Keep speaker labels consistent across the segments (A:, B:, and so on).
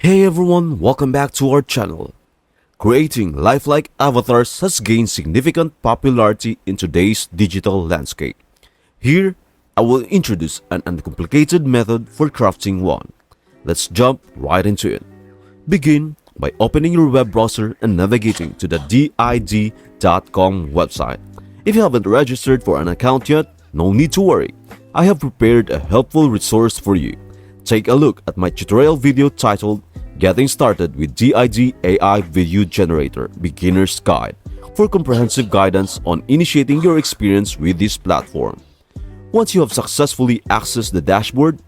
A: Hey everyone, welcome back to our channel. Creating lifelike avatars has gained significant popularity in today's digital landscape. Here, I will introduce an uncomplicated method for crafting one. Let's jump right into it. Begin by opening your web browser and navigating to the did.com website. If you haven't registered for an account yet, no need to worry. I have prepared a helpful resource for you. Take a look at my tutorial video titled Getting Started with DID AI Video Generator Beginner's Guide for comprehensive guidance on initiating your experience with this platform. Once you have successfully accessed the dashboard,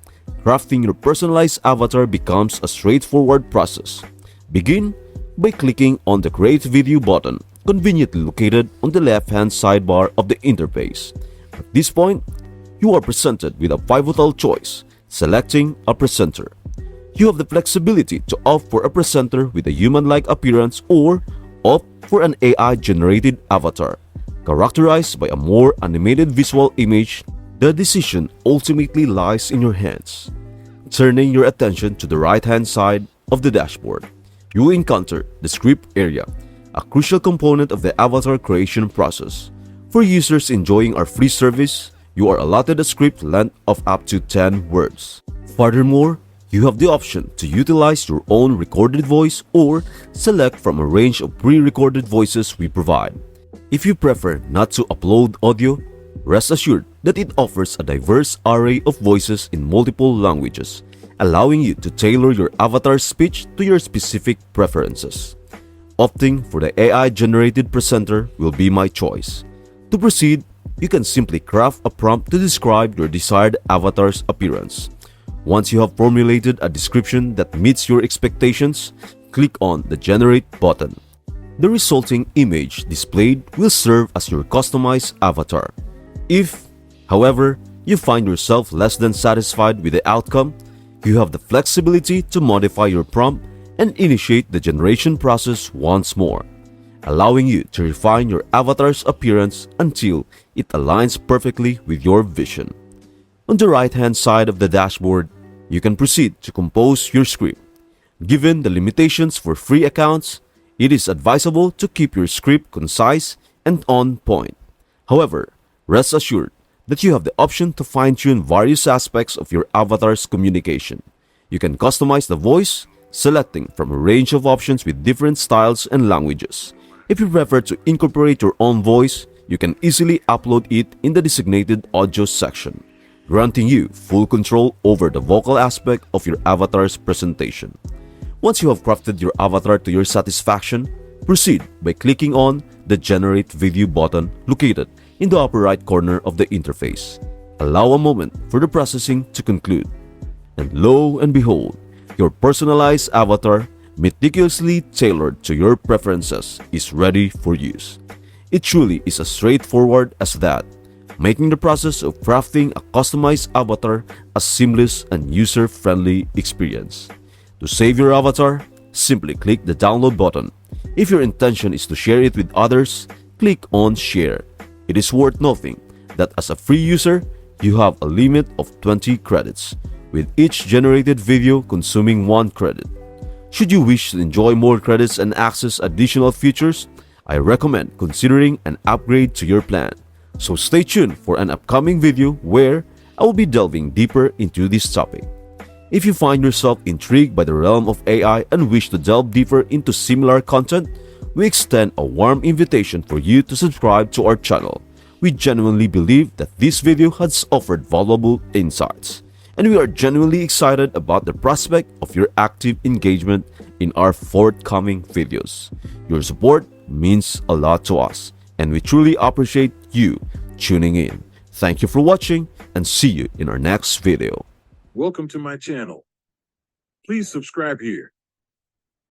A: crafting your personalized avatar becomes a straightforward process. Begin by clicking on the Create Video button, conveniently located on the left-hand sidebar of the interface. At this point, you are presented with a pivotal choice, selecting a presenter. You have the flexibility to opt for a presenter with a human-like appearance or opt for an AI-generated avatar, characterized by a more animated visual image. The decision ultimately lies in your hands. Turning your attention to the right-hand side of the dashboard, you will encounter the script area, a crucial component of the avatar creation process. For users enjoying our free service, you are allotted a script length of up to 10 words. Furthermore, you have the option to utilize your own recorded voice or select from a range of pre-recorded voices we provide. If you prefer not to upload audio, rest assured that it offers a diverse array of voices in multiple languages, allowing you to tailor your avatar's speech to your specific preferences. Opting for the AI-generated presenter will be my choice. To proceed, you can simply craft a prompt to describe your desired avatar's appearance. Once you have formulated a description that meets your expectations, click on the Generate button. The resulting image displayed will serve as your customized avatar. If, however, you find yourself less than satisfied with the outcome, you have the flexibility to modify your prompt and initiate the generation process once more, allowing you to refine your avatar's appearance until it aligns perfectly with your vision. On the right-hand side of the dashboard, you can proceed to compose your script. Given the limitations for free accounts, it is advisable to keep your script concise and on point. However, rest assured that you have the option to fine-tune various aspects of your avatar's communication. You can customize the voice, selecting from a range of options with different styles and languages. If you prefer to incorporate your own voice, you can easily upload it in the designated audio section, granting you full control over the vocal aspect of your avatar's presentation. Once you have crafted your avatar to your satisfaction, proceed by clicking on the Generate Video button located in the upper right corner of the interface. Allow a moment for the processing to conclude. And lo and behold, your personalized avatar, meticulously tailored to your preferences, is ready for use. It truly is as straightforward as that, making the process of crafting a customized avatar a seamless and user-friendly experience. To save your avatar, simply click the download button. If your intention is to share it with others, click on Share. It is worth noting that as a free user, you have a limit of 20 credits, with each generated video consuming 1 credit. Should you wish to enjoy more credits and access additional features, I recommend considering an upgrade to your plan. So stay tuned for an upcoming video where I will be delving deeper into this topic. If you find yourself intrigued by the realm of AI and wish to delve deeper into similar content, we extend a warm invitation for you to subscribe to our channel. We genuinely believe that this video has offered valuable insights, and we are genuinely excited about the prospect of your active engagement in our forthcoming videos. Your support means a lot to us, and we truly appreciate you tuning in. Thank you for watching, and see you in our next video.
B: Welcome to my channel. Please subscribe here.